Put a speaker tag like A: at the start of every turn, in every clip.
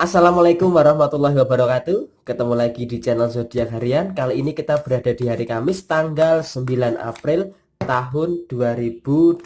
A: Assalamualaikum warahmatullahi wabarakatuh. Ketemu lagi di channel Zodiak Harian. Kali ini kita berada di hari Kamis tanggal 9 April tahun 2020.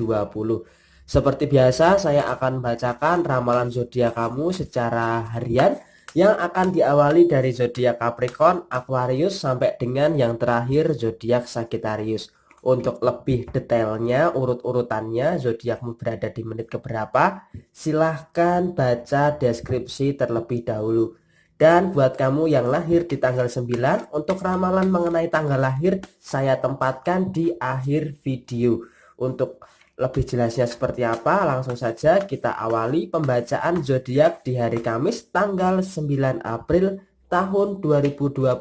A: Seperti biasa, saya akan bacakan ramalan zodiak kamu secara harian yang akan diawali dari zodiak Capricorn, Aquarius sampai dengan yang terakhir zodiak Sagittarius. Untuk lebih detailnya, urut-urutannya, zodiakmu berada di menit keberapa, silahkan baca deskripsi terlebih dahulu. Dan buat kamu yang lahir di tanggal 9, untuk ramalan mengenai tanggal lahir saya tempatkan di akhir video. Untuk lebih jelasnya seperti apa, langsung saja kita awali pembacaan zodiak di hari Kamis tanggal 9 April tahun 2020.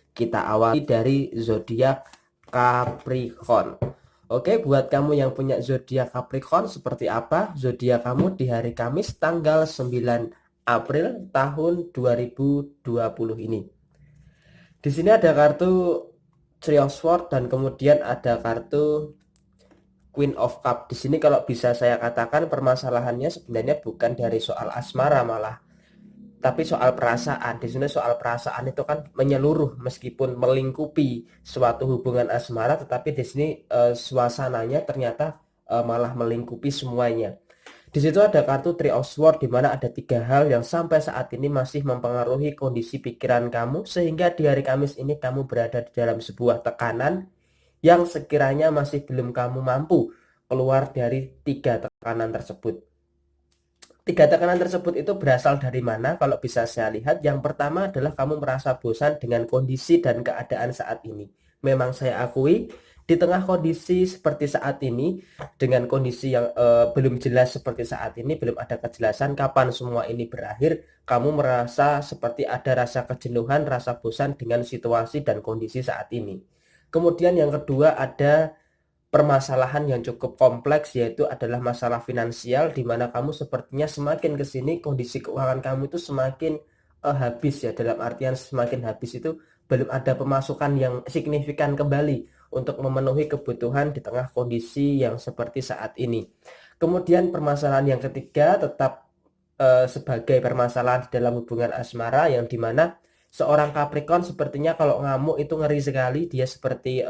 A: Kita awali dari zodiak Capricorn. Oke, buat kamu yang punya zodiak Capricorn, seperti apa zodiak kamu di hari Kamis tanggal 9 April tahun 2020 ini? Di sini ada kartu Three of Swords dan kemudian ada kartu Queen of Cup. Di sini kalau bisa saya katakan permasalahannya sebenarnya bukan dari soal asmara malah, tapi soal perasaan. Di sini soal perasaan itu kan menyeluruh meskipun melingkupi suatu hubungan asmara, tetapi di sini suasananya ternyata malah melingkupi semuanya. Di situ ada kartu Three of Swords di mana ada 3 hal yang sampai saat ini masih mempengaruhi kondisi pikiran kamu sehingga di hari Kamis ini kamu berada di dalam sebuah tekanan yang sekiranya masih belum kamu mampu keluar dari 3 tekanan tersebut. 3 tekanan tersebut itu berasal dari mana? Kalau bisa saya lihat, yang pertama adalah kamu merasa bosan dengan kondisi dan keadaan saat ini. Memang saya akui, di tengah kondisi seperti saat ini, dengan kondisi yang belum jelas seperti saat ini, belum ada kejelasan kapan semua ini berakhir, kamu merasa seperti ada rasa kejenuhan, rasa bosan dengan situasi dan kondisi saat ini. Kemudian yang kedua ada permasalahan yang cukup kompleks, yaitu adalah masalah finansial, di mana kamu sepertinya semakin ke sini kondisi keuangan kamu itu semakin habis ya, dalam artian semakin habis itu belum ada pemasukan yang signifikan kembali untuk memenuhi kebutuhan di tengah kondisi yang seperti saat ini. Kemudian permasalahan yang ketiga tetap sebagai permasalahan di dalam hubungan asmara, yang dimana seorang Capricorn sepertinya kalau ngamuk itu ngeri sekali. Dia seperti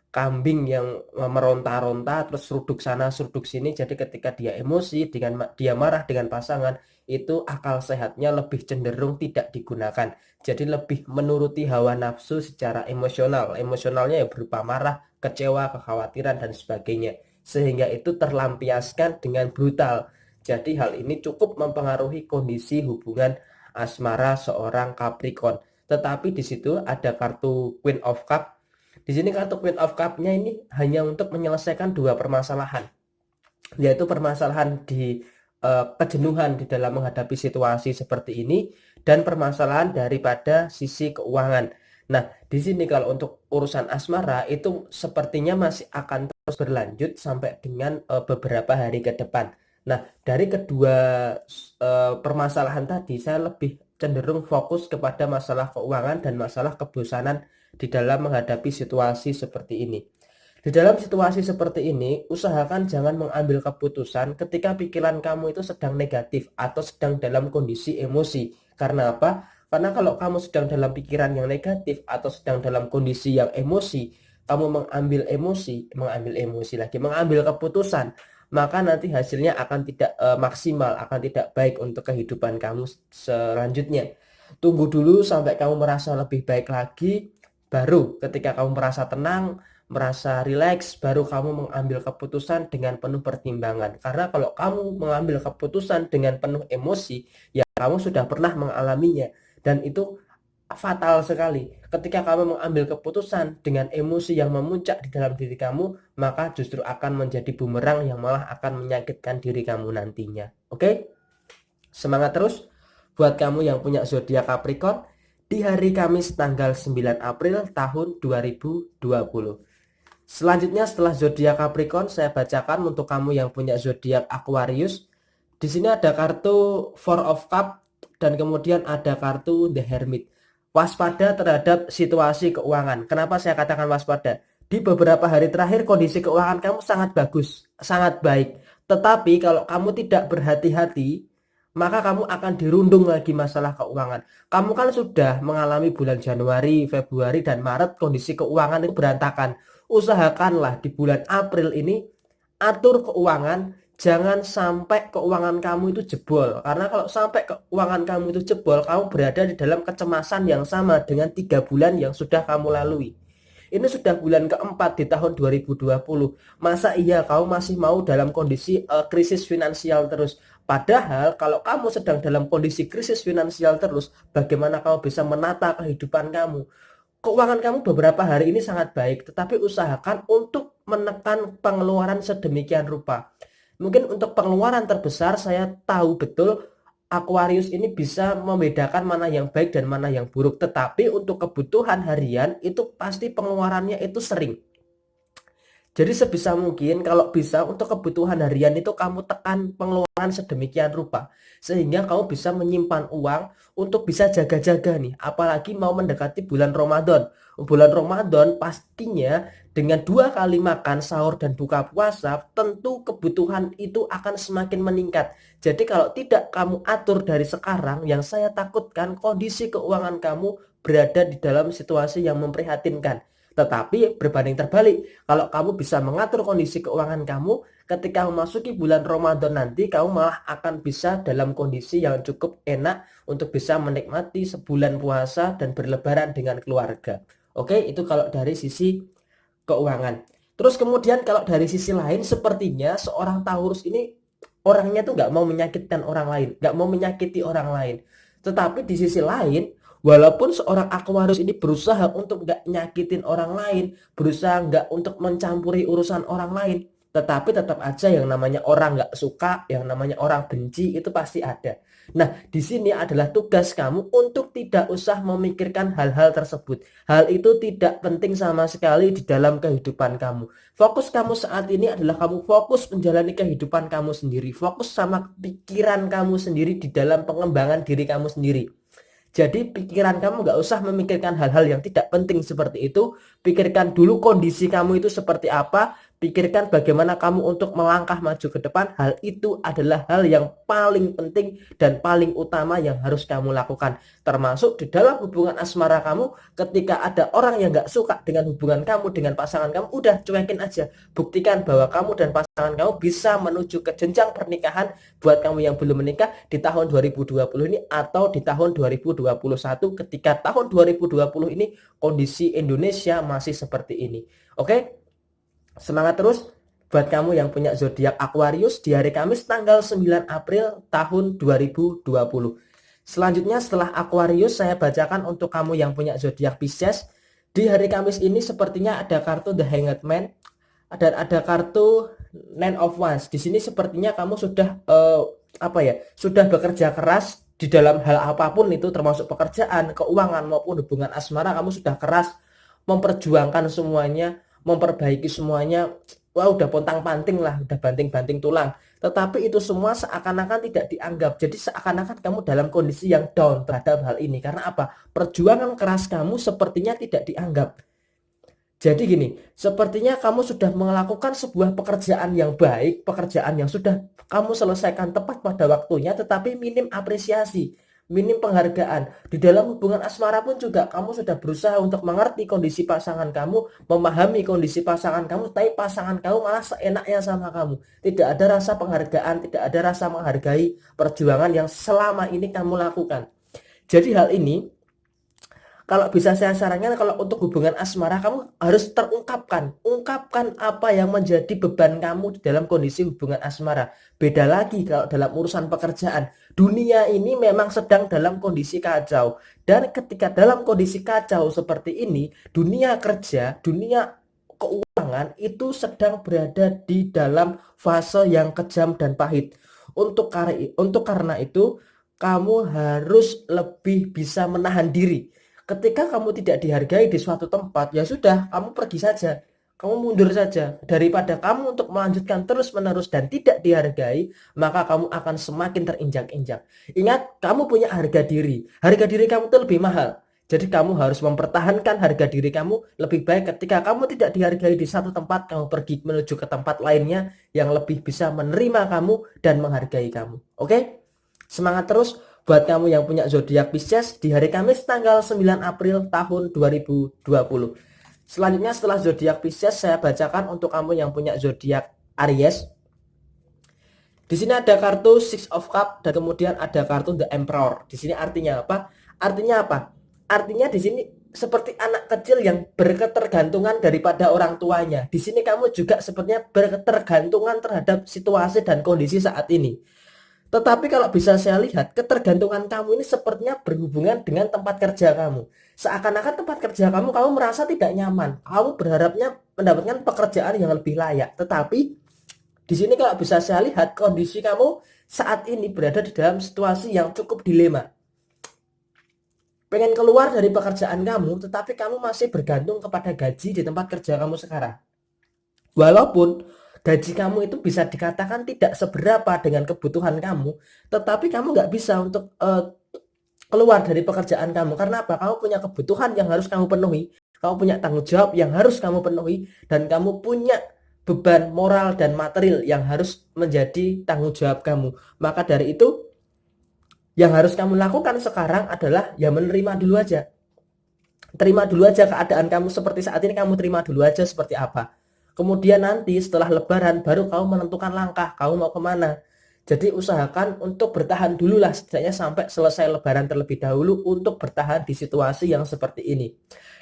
A: kambing yang meronta-ronta terus seruduk sana seruduk sini. Jadi ketika dia emosi, dengan dia marah dengan pasangan, itu akal sehatnya lebih cenderung tidak digunakan. Jadi lebih menuruti hawa nafsu secara emosional. Emosionalnya ya berupa marah, kecewa, kekhawatiran dan sebagainya. Sehingga itu terlampiaskan dengan brutal. Jadi hal ini cukup mempengaruhi kondisi hubungan asmara seorang Capricorn. Tetapi di situ ada kartu Queen of Cup. Di sini kartu Queen of Cup-nya ini hanya untuk menyelesaikan 2 permasalahan, yaitu permasalahan di kejenuhan di dalam menghadapi situasi seperti ini dan permasalahan daripada sisi keuangan. Nah, di sini kalau untuk urusan asmara itu sepertinya masih akan terus berlanjut sampai dengan beberapa hari ke depan. Nah, dari kedua permasalahan tadi saya lebih cenderung fokus kepada masalah keuangan dan masalah kebosanan di dalam menghadapi situasi seperti ini. Di dalam situasi seperti ini, usahakan jangan mengambil keputusan ketika pikiran kamu itu sedang negatif atau sedang dalam kondisi emosi. Karena apa? Karena kalau kamu sedang dalam pikiran yang negatif atau sedang dalam kondisi yang emosi, kamu mengambil keputusan, maka nanti hasilnya akan tidak maksimal, akan tidak baik untuk kehidupan kamu selanjutnya. Tunggu dulu sampai kamu merasa lebih baik lagi, baru ketika kamu merasa tenang, merasa rileks, baru kamu mengambil keputusan dengan penuh pertimbangan. Karena kalau kamu mengambil keputusan dengan penuh emosi, ya kamu sudah pernah mengalaminya. Dan itu fatal sekali. Ketika kamu mengambil keputusan dengan emosi yang memuncak di dalam diri kamu, maka justru akan menjadi bumerang yang malah akan menyakitkan diri kamu nantinya. Oke? Semangat terus buat kamu yang punya zodiak Capricorn di hari Kamis tanggal 9 April tahun 2020. Selanjutnya setelah zodiak Capricorn, saya bacakan untuk kamu yang punya zodiak Aquarius. Di sini ada kartu Four of Cup dan kemudian ada kartu The Hermit. Waspada terhadap situasi keuangan. Kenapa saya katakan waspada? Di beberapa hari terakhir kondisi keuangan kamu sangat bagus, sangat baik. Tetapi kalau kamu tidak berhati-hati, maka kamu akan dirundung lagi masalah keuangan. Kamu kan sudah mengalami bulan Januari, Februari, dan Maret kondisi keuangan itu berantakan. Usahakanlah di bulan April ini atur keuangan, jangan sampai keuangan kamu itu jebol. Karena kalau sampai keuangan kamu itu jebol, kamu berada di dalam kecemasan yang sama dengan 3 bulan yang sudah kamu lalui. Ini sudah bulan keempat di tahun 2020. Masa iya kamu masih mau dalam kondisi krisis finansial terus? Padahal kalau kamu sedang dalam kondisi krisis finansial terus, bagaimana kamu bisa menata kehidupan kamu? Keuangan kamu beberapa hari ini sangat baik, tetapi usahakan untuk menekan pengeluaran sedemikian rupa. Mungkin untuk pengeluaran terbesar saya tahu betul Aquarius ini bisa membedakan mana yang baik dan mana yang buruk, tetapi untuk kebutuhan harian itu pasti pengeluarannya itu sering. Jadi sebisa mungkin kalau bisa untuk kebutuhan harian itu kamu tekan pengeluaran sedemikian rupa. Sehingga kamu bisa menyimpan uang untuk bisa jaga-jaga nih. Apalagi mau mendekati bulan Ramadan. Bulan Ramadan pastinya dengan 2 kali makan sahur dan buka puasa tentu kebutuhan itu akan semakin meningkat. Jadi kalau tidak kamu atur dari sekarang, yang saya takutkan kondisi keuangan kamu berada di dalam situasi yang memprihatinkan. Tetapi berbanding terbalik, kalau kamu bisa mengatur kondisi keuangan kamu, ketika memasuki bulan Ramadan nanti, kamu malah akan bisa dalam kondisi yang cukup enak untuk bisa menikmati sebulan puasa dan berlebaran dengan keluarga. Oke, itu kalau dari sisi keuangan. Terus kemudian kalau dari sisi lain, sepertinya seorang Taurus ini orangnya tuh nggak mau menyakitkan orang lain, nggak mau menyakiti orang lain. Tetapi di sisi lain, walaupun seorang Aquarius ini berusaha untuk nggak nyakitin orang lain, berusaha nggak untuk mencampuri urusan orang lain, tetapi tetap aja yang namanya orang nggak suka, yang namanya orang benci itu pasti ada. Nah, di sini adalah tugas kamu untuk tidak usah memikirkan hal-hal tersebut. Hal itu tidak penting sama sekali di dalam kehidupan kamu. Fokus kamu saat ini adalah kamu fokus menjalani kehidupan kamu sendiri. Fokus sama pikiran kamu sendiri di dalam pengembangan diri kamu sendiri. Jadi pikiran kamu nggak usah memikirkan hal-hal yang tidak penting seperti itu. Pikirkan dulu kondisi kamu itu seperti apa. Pikirkan bagaimana kamu untuk melangkah maju ke depan. Hal itu adalah hal yang paling penting dan paling utama yang harus kamu lakukan. Termasuk di dalam hubungan asmara kamu, ketika ada orang yang nggak suka dengan hubungan kamu, dengan pasangan kamu, udah cuekin aja. Buktikan bahwa kamu dan pasangan kamu bisa menuju ke jenjang pernikahan buat kamu yang belum menikah di tahun 2020 ini atau di tahun 2021, ketika tahun 2020 ini kondisi Indonesia masih seperti ini. Oke? Semangat terus buat kamu yang punya zodiak Aquarius di hari Kamis tanggal 9 April tahun 2020. Selanjutnya setelah Aquarius saya bacakan untuk kamu yang punya zodiak Pisces. Di hari Kamis ini sepertinya ada kartu The Hanged Man dan ada kartu Nine of Wands. Di sini sepertinya kamu sudah sudah bekerja keras di dalam hal apapun itu, termasuk pekerjaan, keuangan maupun hubungan asmara. Kamu sudah keras memperjuangkan semuanya, memperbaiki semuanya. Wah, udah pontang-panting lah, udah banting-banting tulang. Tetapi itu semua seakan-akan tidak dianggap. Jadi seakan-akan kamu dalam kondisi yang down terhadap hal ini. Karena apa? Perjuangan keras kamu sepertinya tidak dianggap. Jadi gini, sepertinya kamu sudah melakukan sebuah pekerjaan yang baik, pekerjaan yang sudah kamu selesaikan tepat pada waktunya, tetapi minim apresiasi, minim penghargaan. Di dalam hubungan asmara pun juga kamu sudah berusaha untuk mengerti kondisi pasangan kamu, memahami kondisi pasangan kamu, tapi pasangan kamu malah seenaknya sama kamu. Tidak ada rasa penghargaan, tidak ada rasa menghargai perjuangan yang selama ini kamu lakukan. Jadi hal ini, kalau bisa saya sarankan, kalau untuk hubungan asmara kamu harus terungkapkan. Ungkapkan apa yang menjadi beban kamu di dalam kondisi hubungan asmara. Beda lagi kalau dalam urusan pekerjaan. Dunia ini memang sedang dalam kondisi kacau. Dan ketika dalam kondisi kacau seperti ini, dunia kerja, dunia keuangan itu sedang berada di dalam fase yang kejam dan pahit. Karena itu, kamu harus lebih bisa menahan diri. Ketika kamu tidak dihargai di suatu tempat, ya sudah, kamu pergi saja. Kamu mundur saja. Daripada kamu untuk melanjutkan terus-menerus dan tidak dihargai, maka kamu akan semakin terinjak-injak. Ingat, kamu punya harga diri. Harga diri kamu itu lebih mahal. Jadi kamu harus mempertahankan harga diri kamu. Lebih baik ketika kamu tidak dihargai di satu tempat, kamu pergi menuju ke tempat lainnya yang lebih bisa menerima kamu dan menghargai kamu. Oke? Semangat terus buat kamu yang punya zodiak Pisces di hari Kamis tanggal 9 April tahun 2020. Selanjutnya setelah zodiak Pisces saya bacakan untuk kamu yang punya zodiak Aries. Di sini ada kartu Six of Cup dan kemudian ada kartu The Emperor. Di sini artinya apa? Artinya apa? Artinya di sini seperti anak kecil yang berketergantungan daripada orang tuanya. Di sini kamu juga sepertinya berketergantungan terhadap situasi dan kondisi saat ini. Tetapi kalau bisa saya lihat, ketergantungan kamu ini sepertinya berhubungan dengan tempat kerja kamu. Seakan-akan tempat kerja kamu merasa tidak nyaman. Kamu berharapnya mendapatkan pekerjaan yang lebih layak. Tetapi di sini kalau bisa saya lihat, kondisi kamu saat ini berada di dalam situasi yang cukup dilema. Pengen keluar dari pekerjaan kamu, tetapi kamu masih bergantung kepada gaji di tempat kerja kamu sekarang. Walaupun gaji kamu itu bisa dikatakan tidak seberapa dengan kebutuhan kamu, tetapi kamu nggak bisa untuk keluar dari pekerjaan kamu. Karena apa? Kamu punya kebutuhan yang harus kamu penuhi, kamu punya tanggung jawab yang harus kamu penuhi, dan kamu punya beban moral dan material yang harus menjadi tanggung jawab kamu. Maka dari itu, yang harus kamu lakukan sekarang adalah ya menerima dulu aja. Terima dulu aja keadaan kamu seperti saat ini, kamu terima dulu aja seperti apa. Kemudian nanti setelah lebaran baru kamu menentukan langkah, kamu mau kemana. Jadi usahakan untuk bertahan dulu lah, setidaknya sampai selesai lebaran terlebih dahulu untuk bertahan di situasi yang seperti ini.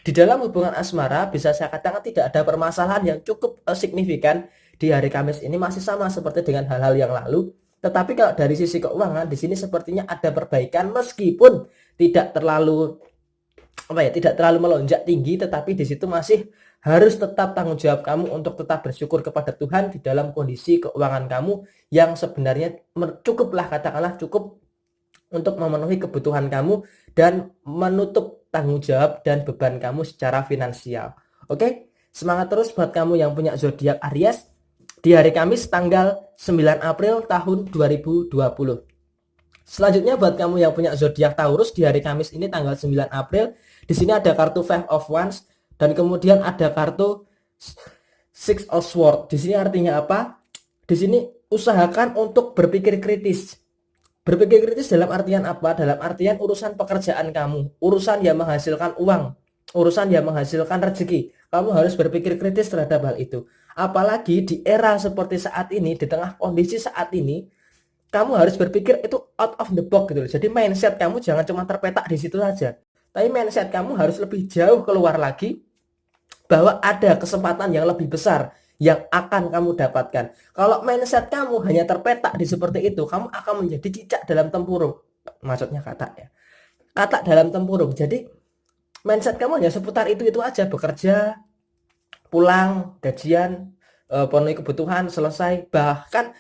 A: Di dalam hubungan asmara bisa saya katakan tidak ada permasalahan yang cukup signifikan di hari Kamis ini, masih sama seperti dengan hal-hal yang lalu. Tetapi kalau dari sisi keuangan di sini sepertinya ada perbaikan meskipun tidak terlalu tidak terlalu melonjak tinggi, tetapi di situ masih harus tetap tanggung jawab kamu untuk tetap bersyukur kepada Tuhan di dalam kondisi keuangan kamu yang sebenarnya cukuplah, katakanlah cukup untuk memenuhi kebutuhan kamu dan menutup tanggung jawab dan beban kamu secara finansial. Oke, semangat terus buat kamu yang punya zodiak Aries di hari Kamis tanggal 9 April tahun 2020. Selanjutnya buat kamu yang punya zodiak Taurus di hari Kamis ini tanggal 9 April, di sini ada kartu Five of Wands dan kemudian ada kartu Six of Swords. Di sini artinya apa? Di sini usahakan untuk berpikir kritis. Berpikir kritis dalam artian apa? Dalam artian urusan pekerjaan kamu, urusan yang menghasilkan uang, urusan yang menghasilkan rezeki. Kamu harus berpikir kritis terhadap hal itu. Apalagi di era seperti saat ini, di tengah kondisi saat ini, kamu harus berpikir itu out of the box gitu loh. Jadi mindset kamu jangan cuma terpetak di situ saja. Tapi mindset kamu harus lebih jauh keluar lagi, bahwa ada kesempatan yang lebih besar yang akan kamu dapatkan. Kalau mindset kamu hanya terpetak di seperti itu, kamu akan menjadi cicak dalam tempurung. Maksudnya kata ya. Kata dalam tempurung. Jadi mindset kamu hanya seputar itu aja, bekerja, pulang, gajian, penuhi kebutuhan, selesai. Bahkan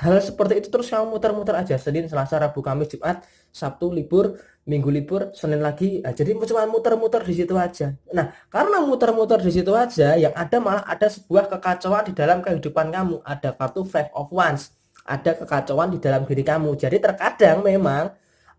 A: hal seperti itu terus kamu muter-muter aja. Senin, Selasa, Rabu, Kamis, Jumat, Sabtu libur, Minggu libur, Senin lagi. Nah, jadi cuma muter-muter di situ aja. Nah, karena muter-muter di situ aja, yang ada malah ada sebuah kekacauan di dalam kehidupan kamu. Ada kartu Five of Wands. Ada kekacauan di dalam diri kamu. Jadi terkadang memang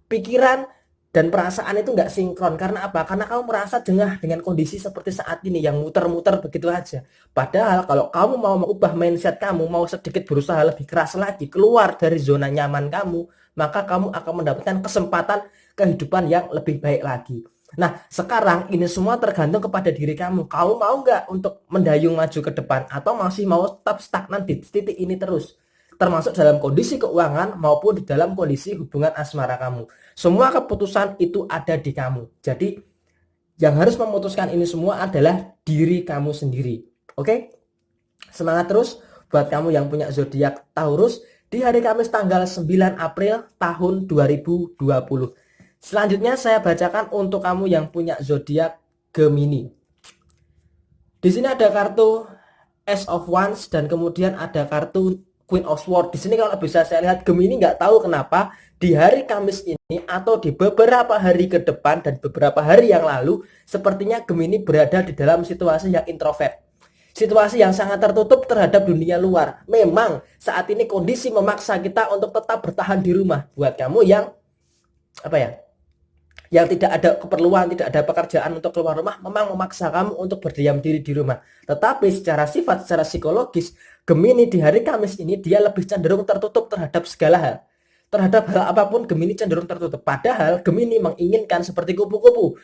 A: pikiran dan perasaan itu nggak sinkron. Karena apa? Karena kamu merasa jengah dengan kondisi seperti saat ini yang muter-muter begitu aja. Padahal kalau kamu mau mengubah mindset kamu, mau sedikit berusaha lebih keras lagi, keluar dari zona nyaman kamu, maka kamu akan mendapatkan kesempatan kehidupan yang lebih baik lagi. Nah, sekarang ini semua tergantung kepada diri kamu. Kamu mau nggak untuk mendayung maju ke depan atau masih mau tetap stagnan di titik ini terus? Termasuk dalam kondisi keuangan maupun di dalam kondisi hubungan asmara kamu. Semua keputusan itu ada di kamu. Jadi yang harus memutuskan ini semua adalah diri kamu sendiri. Oke? Semangat terus buat kamu yang punya zodiak Taurus di hari Kamis tanggal 9 April tahun 2020. Selanjutnya saya bacakan untuk kamu yang punya zodiak Gemini. Di sini ada kartu Ace of Wands dan kemudian ada kartu Queen of Swords. Di sini kalau bisa saya lihat Gemini nggak tahu kenapa di hari Kamis ini atau di beberapa hari ke depan dan beberapa hari yang lalu sepertinya Gemini berada di dalam situasi yang introvert. Situasi yang sangat tertutup terhadap dunia luar. Memang saat ini kondisi memaksa kita untuk tetap bertahan di rumah. Buat kamu yang yang tidak ada keperluan, tidak ada pekerjaan untuk keluar rumah, memang memaksa kamu untuk berdiam diri di rumah. Tetapi secara sifat, secara psikologis, Gemini di hari Kamis ini dia lebih cenderung tertutup terhadap segala hal. Terhadap hal apapun Gemini cenderung tertutup. Padahal Gemini menginginkan seperti kupu-kupu,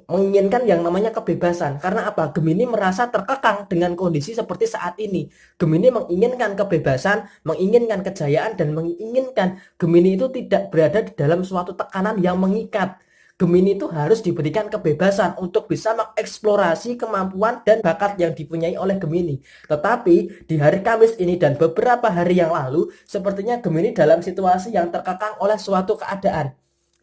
A: menginginkan yang namanya kebebasan. Karena apa? Gemini merasa terkekang dengan kondisi seperti saat ini. Gemini menginginkan kebebasan, menginginkan kejayaan, dan menginginkan Gemini itu tidak berada di dalam suatu tekanan yang mengikat. Gemini itu harus diberikan kebebasan untuk bisa mengeksplorasi kemampuan dan bakat yang dipunyai oleh Gemini. Tetapi di hari Kamis ini dan beberapa hari yang lalu, sepertinya Gemini dalam situasi yang terkekang oleh suatu keadaan.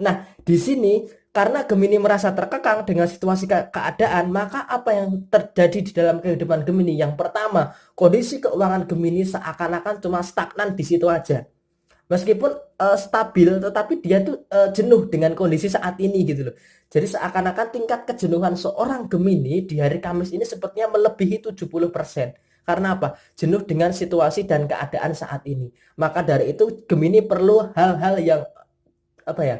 A: Nah, di sini karena Gemini merasa terkekang dengan situasi keadaan, maka apa yang terjadi di dalam kehidupan Gemini? Yang pertama, kondisi keuangan Gemini seakan-akan cuma stagnan di situ aja. Meskipun stabil, tetapi dia tuh jenuh dengan kondisi saat ini gitu loh. Jadi seakan-akan tingkat kejenuhan seorang Gemini di hari Kamis ini sepertinya melebihi 70%. Karena apa? Jenuh dengan situasi dan keadaan saat ini. Maka dari itu Gemini perlu hal-hal yang apa ya?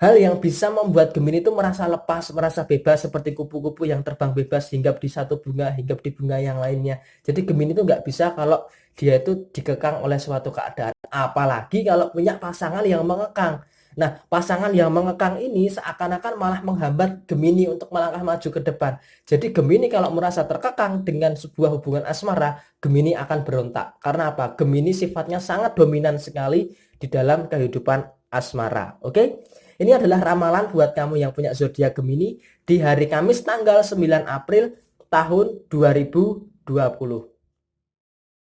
A: Hal yang bisa membuat Gemini itu merasa lepas, merasa bebas seperti kupu-kupu yang terbang bebas hinggap di satu bunga, hinggap di bunga yang lainnya. Jadi Gemini itu nggak bisa kalau dia itu dikekang oleh suatu keadaan. Apalagi kalau punya pasangan yang mengekang. Nah, pasangan yang mengekang ini seakan-akan malah menghambat Gemini untuk melangkah maju ke depan. Jadi Gemini kalau merasa terkekang dengan sebuah hubungan asmara, Gemini akan berontak. Karena apa? Gemini sifatnya sangat dominan sekali di dalam kehidupan asmara. Oke? Ini adalah ramalan buat kamu yang punya zodiak Gemini di hari Kamis tanggal 9 April tahun 2020.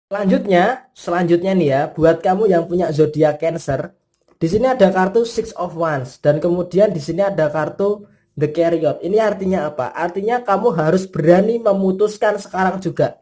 A: Selanjutnya nih ya, buat kamu yang punya zodiak Cancer, di sini ada kartu Six of Wands dan kemudian di sini ada kartu The Chariot. Ini artinya apa? Artinya kamu harus berani memutuskan sekarang juga.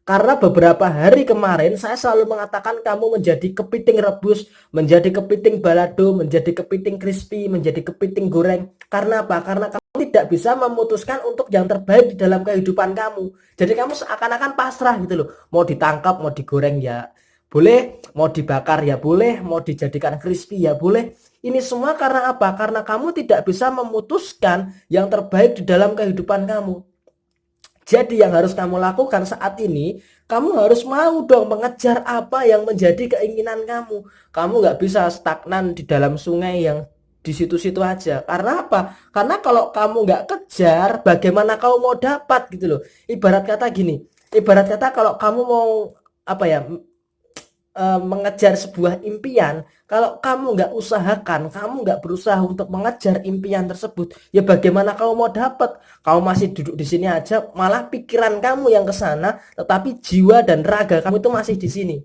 A: Karena beberapa hari kemarin saya selalu mengatakan kamu menjadi kepiting rebus, menjadi kepiting balado, menjadi kepiting crispy, menjadi kepiting goreng. Karena apa? Karena kamu tidak bisa memutuskan untuk yang terbaik di dalam kehidupan kamu. Jadi kamu seakan-akan pasrah gitu loh. Mau ditangkap, mau digoreng ya boleh, mau dibakar ya boleh, mau dijadikan crispy ya boleh. Ini semua karena apa? Karena kamu tidak bisa memutuskan yang terbaik di dalam kehidupan kamu. Jadi yang harus kamu lakukan saat ini, kamu harus mau dong mengejar apa yang menjadi keinginan kamu. Kamu nggak bisa stagnan di dalam sungai yang di situ-situ aja. Karena apa? Karena kalau kamu nggak kejar, bagaimana kamu mau dapat gitu loh. Ibarat kata gini, ibarat kata kalau kamu mau apa ya, mengejar sebuah impian, kalau kamu nggak usahakan, kamu nggak berusaha untuk mengejar impian tersebut, ya bagaimana kamu mau dapat? Kamu masih duduk di sini aja, malah pikiran kamu yang ke sana, tetapi jiwa dan raga kamu itu masih di sini.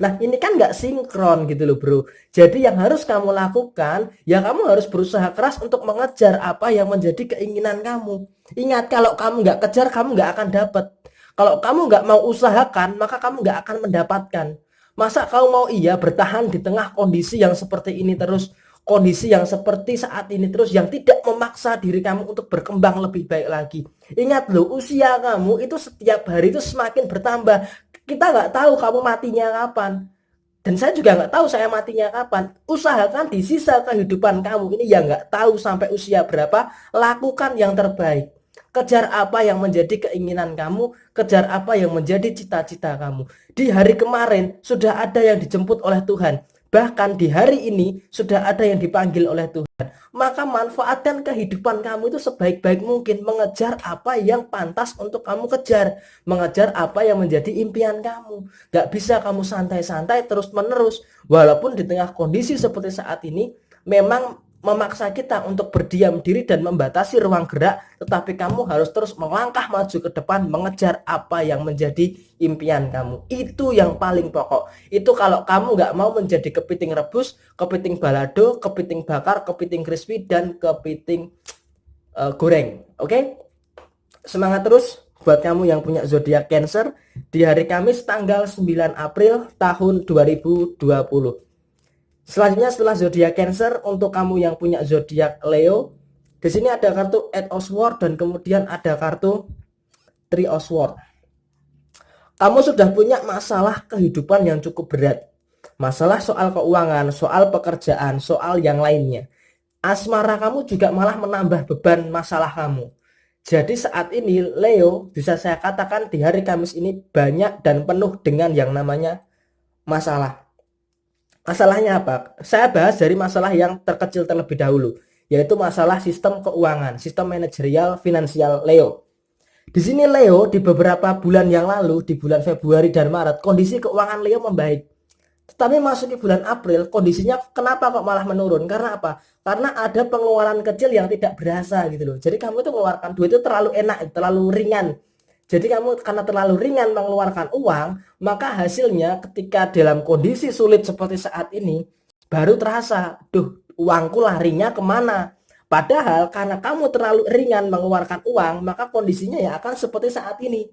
A: Nah, ini kan nggak sinkron gitu loh bro. Jadi yang harus kamu lakukan, ya kamu harus berusaha keras untuk mengejar apa yang menjadi keinginan kamu. Ingat, kalau kamu nggak kejar, kamu nggak akan dapat. Kalau kamu nggak mau usahakan, maka kamu nggak akan mendapatkan. Masa kau mau iya bertahan di tengah kondisi yang seperti ini terus, kondisi yang seperti saat ini terus, yang tidak memaksa diri kamu untuk berkembang lebih baik lagi. Ingat loh, usia kamu itu setiap hari itu semakin bertambah. Kita nggak tahu kamu matinya kapan. Dan saya juga nggak tahu saya matinya kapan. Usahakan di sisa kehidupan kamu ini yang nggak tahu sampai usia berapa, lakukan yang terbaik. Kejar apa yang menjadi keinginan kamu, kejar apa yang menjadi cita-cita kamu. Di hari kemarin sudah ada yang dijemput oleh Tuhan. Bahkan di hari ini sudah ada yang dipanggil oleh Tuhan. Maka manfaatkan kehidupan kamu itu sebaik-baik mungkin. Mengejar apa yang pantas untuk kamu kejar. Mengejar apa yang menjadi impian kamu. Gak bisa kamu santai-santai terus-menerus. Walaupun di tengah kondisi seperti saat ini memang memaksa kita untuk berdiam diri dan membatasi ruang gerak, tetapi kamu harus terus melangkah maju ke depan, mengejar apa yang menjadi impian kamu. Itu yang paling pokok. Itu kalau kamu nggak mau menjadi kepiting rebus, kepiting balado, kepiting bakar, kepiting crispy, dan kepiting goreng. Oke? Semangat terus buat kamu yang punya zodiak Cancer di hari Kamis tanggal 9 April tahun 2020. Selanjutnya setelah zodiak Cancer, untuk kamu yang punya zodiak Leo, di sini ada kartu Eight of Swords dan kemudian ada kartu Three of Swords. Kamu sudah punya masalah kehidupan yang cukup berat. Masalah soal keuangan, soal pekerjaan, soal yang lainnya. Asmara kamu juga malah menambah beban masalah kamu. Jadi saat ini Leo, bisa saya katakan di hari Kamis ini banyak dan penuh dengan yang namanya masalah. Masalahnya apa? Saya bahas dari masalah yang terkecil terlebih dahulu, yaitu masalah sistem keuangan, sistem manajerial finansial Leo. Di sini Leo di beberapa bulan yang lalu, di bulan Februari dan Maret, kondisi keuangan Leo membaik. Tetapi masuk ke bulan April, kondisinya kenapa kok malah menurun? Karena apa? Karena ada pengeluaran kecil yang tidak berasa gitu loh. Jadi kamu itu mengeluarkan duit itu terlalu enak, terlalu ringan. Jadi kamu karena terlalu ringan mengeluarkan uang, maka hasilnya ketika dalam kondisi sulit seperti saat ini, baru terasa, duh uangku larinya kemana? Padahal karena kamu terlalu ringan mengeluarkan uang, maka kondisinya ya akan seperti saat ini.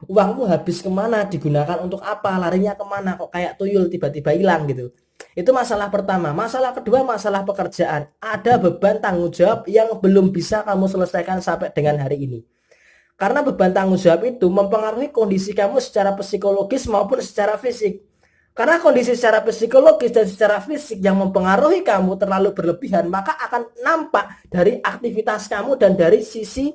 A: Uangmu habis kemana, digunakan untuk apa, larinya kemana, kok kayak tuyul tiba-tiba hilang gitu. Itu masalah pertama. Masalah kedua, masalah pekerjaan. Ada beban tanggung jawab yang belum bisa kamu selesaikan sampai dengan hari ini. Karena beban tanggung jawab itu mempengaruhi kondisi kamu secara psikologis maupun secara fisik. Karena kondisi secara psikologis dan secara fisik yang mempengaruhi kamu terlalu berlebihan, maka akan nampak dari aktivitas kamu dan dari sisi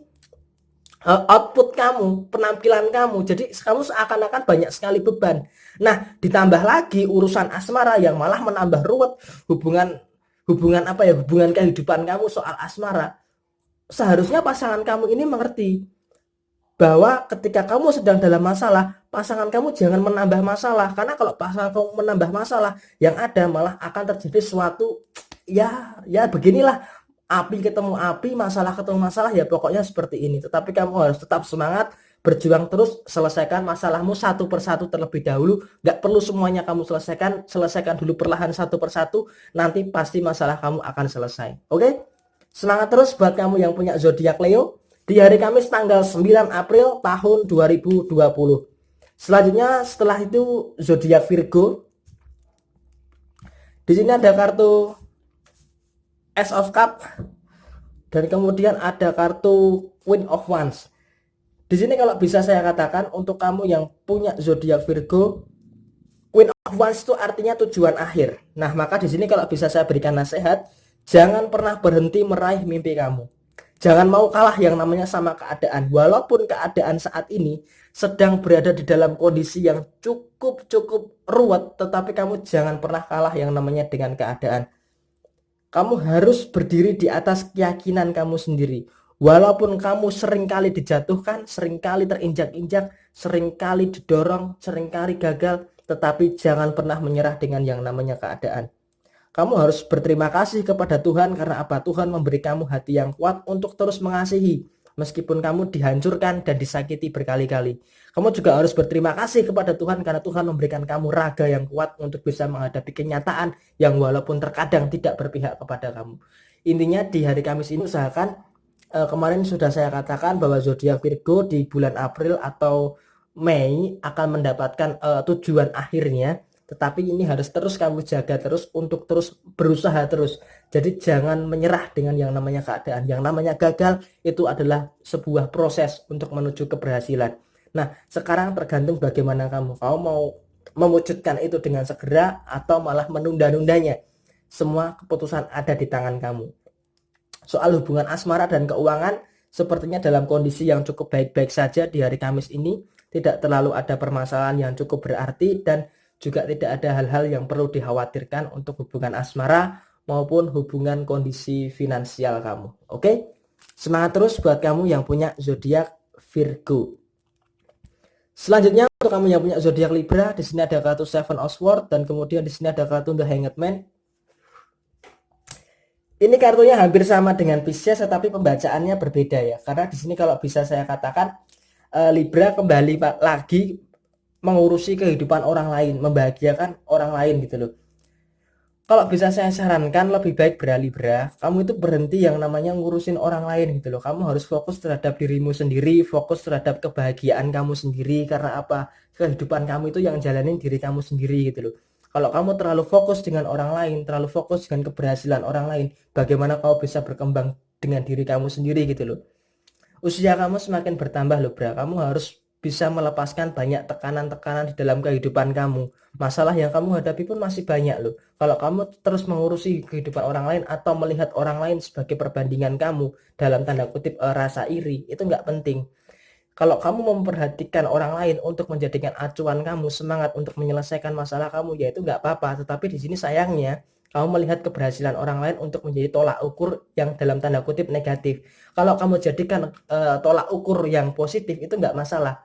A: output kamu, penampilan kamu. Jadi kamu seakan-akan banyak sekali beban. Nah, ditambah lagi urusan asmara yang malah menambah ruwet hubungan hubungan kehidupan kamu soal asmara. Seharusnya pasangan kamu ini mengerti bahwa ketika kamu sedang dalam masalah, pasangan kamu jangan menambah masalah. Karena kalau pasangan kamu menambah masalah, yang ada malah akan terjadi suatu ya beginilah, api ketemu api, masalah ketemu masalah, ya pokoknya seperti ini. Tetapi kamu harus tetap semangat, berjuang terus, selesaikan masalahmu satu persatu terlebih dahulu. Gak perlu semuanya kamu selesaikan dulu perlahan satu persatu, nanti pasti masalah kamu akan selesai. Oke? Semangat terus buat kamu yang punya zodiak Leo di hari Kamis tanggal 9 April tahun 2020. Selanjutnya setelah itu zodiak Virgo. Di sini ada kartu Ace of Cup dan kemudian ada kartu Queen of Wands. Di sini kalau bisa saya katakan untuk kamu yang punya zodiak Virgo, Queen of Wands itu artinya tujuan akhir. Nah, maka di sini kalau bisa saya berikan nasihat, jangan pernah berhenti meraih mimpi kamu. Jangan mau kalah yang namanya sama keadaan. Walaupun keadaan saat ini sedang berada di dalam kondisi yang cukup ruwet, tetapi kamu jangan pernah kalah yang namanya dengan keadaan. Kamu harus berdiri di atas keyakinan kamu sendiri. Walaupun kamu seringkali dijatuhkan, seringkali terinjak-injak, seringkali didorong, seringkali gagal, tetapi jangan pernah menyerah dengan yang namanya keadaan. Kamu harus berterima kasih kepada Tuhan karena apa? Tuhan memberi kamu hati yang kuat untuk terus mengasihi. Meskipun kamu dihancurkan dan disakiti berkali-kali. Kamu juga harus berterima kasih kepada Tuhan karena Tuhan memberikan kamu raga yang kuat untuk bisa menghadapi kenyataan yang walaupun terkadang tidak berpihak kepada kamu. Intinya di hari Kamis ini usahakan, kemarin sudah saya katakan bahwa zodiak Virgo di bulan April atau Mei akan mendapatkan tujuan akhirnya. Tetapi ini harus terus kamu jaga terus untuk terus berusaha terus. Jadi jangan menyerah dengan yang namanya keadaan. Yang namanya gagal itu adalah sebuah proses untuk menuju keberhasilan. Nah, sekarang tergantung bagaimana kamu. Kamu mau mewujudkan itu dengan segera atau malah menunda-nundanya. Semua keputusan ada di tangan kamu. Soal hubungan asmara dan keuangan, sepertinya dalam kondisi yang cukup baik-baik saja di hari Kamis ini. Tidak terlalu ada permasalahan yang cukup berarti dan juga tidak ada hal-hal yang perlu dikhawatirkan untuk hubungan asmara maupun hubungan kondisi finansial kamu. Oke? Semangat terus buat kamu yang punya zodiak Virgo. Selanjutnya untuk kamu yang punya zodiak Libra, di sini ada kartu Seven of Swords dan kemudian di sini ada kartu The Hanged Man. Ini kartunya hampir sama dengan Pisces tetapi pembacaannya berbeda ya. Karena di sini kalau bisa saya katakan Libra kembali lagi mengurusi kehidupan orang lain, membahagiakan orang lain gitu loh. Kalau bisa saya sarankan lebih baik Libra, kamu itu berhenti yang namanya ngurusin orang lain gitu loh. Kamu harus fokus terhadap dirimu sendiri, fokus terhadap kebahagiaan kamu sendiri. Karena apa? Kehidupan kamu itu yang jalanin diri kamu sendiri gitu loh. Kalau kamu terlalu fokus dengan orang lain, terlalu fokus dengan keberhasilan orang lain, bagaimana kamu bisa berkembang dengan diri kamu sendiri gitu loh. Usia kamu semakin bertambah loh Bra, kamu harus bisa melepaskan banyak tekanan-tekanan di dalam kehidupan kamu. Masalah yang kamu hadapi pun masih banyak loh. Kalau kamu terus mengurusi kehidupan orang lain atau melihat orang lain sebagai perbandingan kamu dalam tanda kutip rasa iri, itu nggak penting. Kalau kamu memperhatikan orang lain untuk menjadikan acuan kamu, semangat untuk menyelesaikan masalah kamu, ya itu nggak apa-apa. Tetapi di sini sayangnya, kamu melihat keberhasilan orang lain untuk menjadi tolak ukur yang dalam tanda kutip negatif. Kalau kamu jadikan tolak ukur yang positif, itu nggak masalah.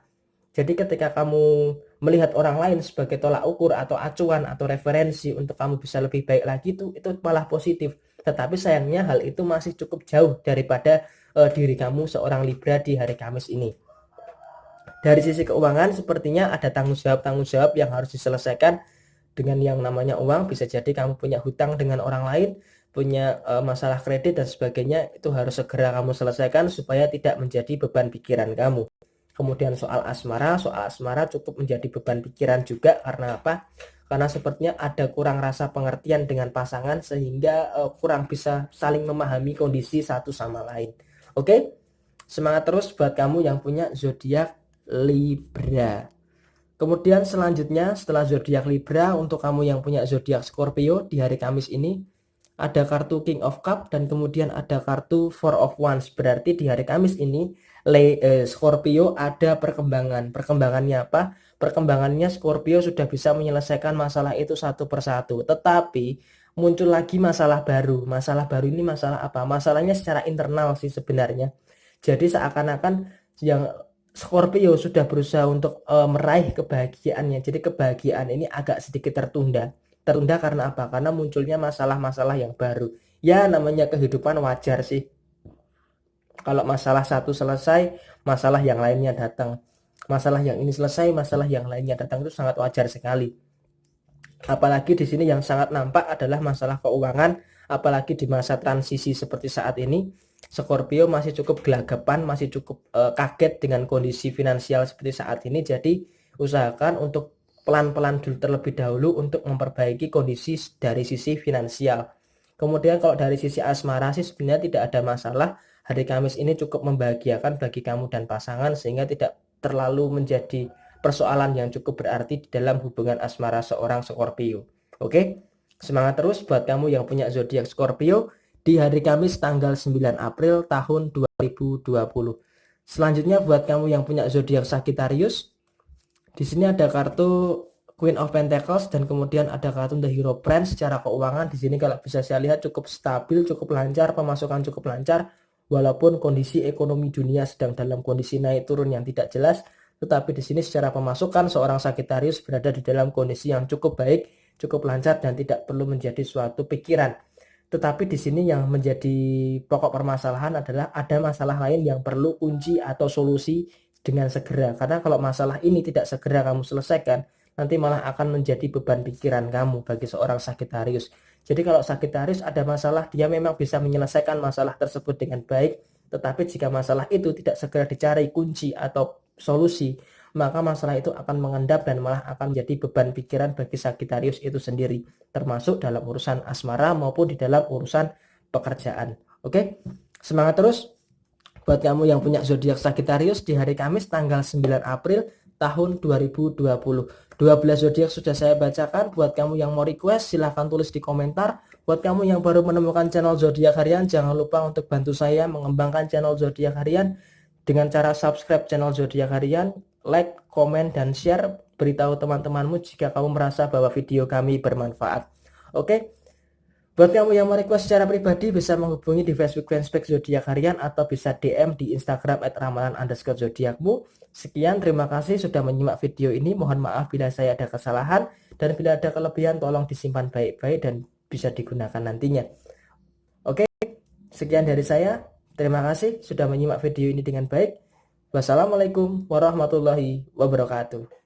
A: Jadi ketika kamu melihat orang lain sebagai tolak ukur atau acuan atau referensi untuk kamu bisa lebih baik lagi, itu malah positif. Tetapi sayangnya hal itu masih cukup jauh daripada diri kamu seorang Libra di hari Kamis ini. Dari sisi keuangan sepertinya ada tanggung jawab yang harus diselesaikan dengan yang namanya uang. Bisa jadi kamu punya hutang dengan orang lain, punya masalah kredit dan sebagainya, itu harus segera kamu selesaikan supaya tidak menjadi beban pikiran kamu. Kemudian soal asmara cukup menjadi beban pikiran juga. Karena apa? Karena sepertinya ada kurang rasa pengertian dengan pasangan sehingga kurang bisa saling memahami kondisi satu sama lain. Oke? Semangat terus buat kamu yang punya zodiak Libra. Kemudian selanjutnya setelah zodiak Libra, untuk kamu yang punya zodiak Scorpio di hari Kamis ini ada kartu King of Cup dan kemudian ada kartu Four of Wands. Berarti di hari Kamis ini Scorpio ada perkembangan. Perkembangannya apa? Perkembangannya Scorpio sudah bisa menyelesaikan masalah itu satu persatu. Tetapi muncul lagi masalah baru. Masalah baru ini masalah apa? Masalahnya secara internal sih sebenarnya. Jadi seakan-akan yang Scorpio sudah berusaha untuk meraih kebahagiaannya. Jadi kebahagiaan ini agak sedikit tertunda. Tertunda karena apa? Karena munculnya masalah-masalah yang baru. Ya namanya kehidupan wajar sih. Kalau masalah satu selesai, masalah yang lainnya datang. Masalah yang ini selesai, masalah yang lainnya datang, itu sangat wajar sekali. Apalagi di sini yang sangat nampak adalah masalah keuangan, apalagi di masa transisi seperti saat ini. Scorpio masih cukup gelagapan, masih cukup kaget dengan kondisi finansial seperti saat ini. Jadi usahakan untuk pelan-pelan dulu terlebih dahulu untuk memperbaiki kondisi dari sisi finansial. Kemudian kalau dari sisi asmara sih sebenarnya tidak ada masalah. Hari Kamis ini cukup membahagiakan bagi kamu dan pasangan sehingga tidak terlalu menjadi persoalan yang cukup berarti di dalam hubungan asmara seorang Scorpio. Oke? Semangat terus buat kamu yang punya zodiak Scorpio di hari Kamis tanggal 9 April tahun 2020. Selanjutnya buat kamu yang punya zodiak Sagittarius, di sini ada kartu Queen of Pentacles dan kemudian ada kartu The Hero Prince. Secara keuangan di sini kalau bisa saya lihat cukup stabil, cukup lancar, pemasukan cukup lancar walaupun kondisi ekonomi dunia sedang dalam kondisi naik turun yang tidak jelas. Tetapi di sini secara pemasukan seorang Sagittarius berada di dalam kondisi yang cukup baik, cukup lancar dan tidak perlu menjadi suatu pikiran. Tetapi di sini yang menjadi pokok permasalahan adalah ada masalah lain yang perlu kunci atau solusi dengan segera. Karena kalau masalah ini tidak segera kamu selesaikan, nanti malah akan menjadi beban pikiran kamu bagi seorang Sagittarius. Jadi kalau Sagittarius ada masalah, dia memang bisa menyelesaikan masalah tersebut dengan baik. Tetapi jika masalah itu tidak segera dicari kunci atau solusi, maka masalah itu akan mengendap dan malah akan menjadi beban pikiran bagi Sagittarius itu sendiri, termasuk dalam urusan asmara maupun di dalam urusan pekerjaan. Oke, semangat terus buat kamu yang punya zodiak Sagittarius di hari Kamis tanggal 9 April tahun 2020. 12 zodiak sudah saya bacakan. Buat kamu yang mau request silahkan tulis di komentar. Buat kamu yang baru menemukan channel zodiak harian, jangan lupa untuk bantu saya mengembangkan channel zodiak harian dengan cara subscribe channel zodiak harian, like, komen, dan share. Beritahu teman-temanmu jika kamu merasa bahwa video kami bermanfaat. Oke? Buat kamu yang mau request secara pribadi bisa menghubungi di Facebook Fanspage Zodiak Harian atau bisa DM di Instagram @ramalan_zodiakmu. Sekian, terima kasih sudah menyimak video ini. Mohon maaf bila saya ada kesalahan dan bila ada kelebihan tolong disimpan baik-baik dan bisa digunakan nantinya. Oke, sekian dari saya. Terima kasih sudah menyimak video ini dengan baik. Wassalamualaikum warahmatullahi wabarakatuh.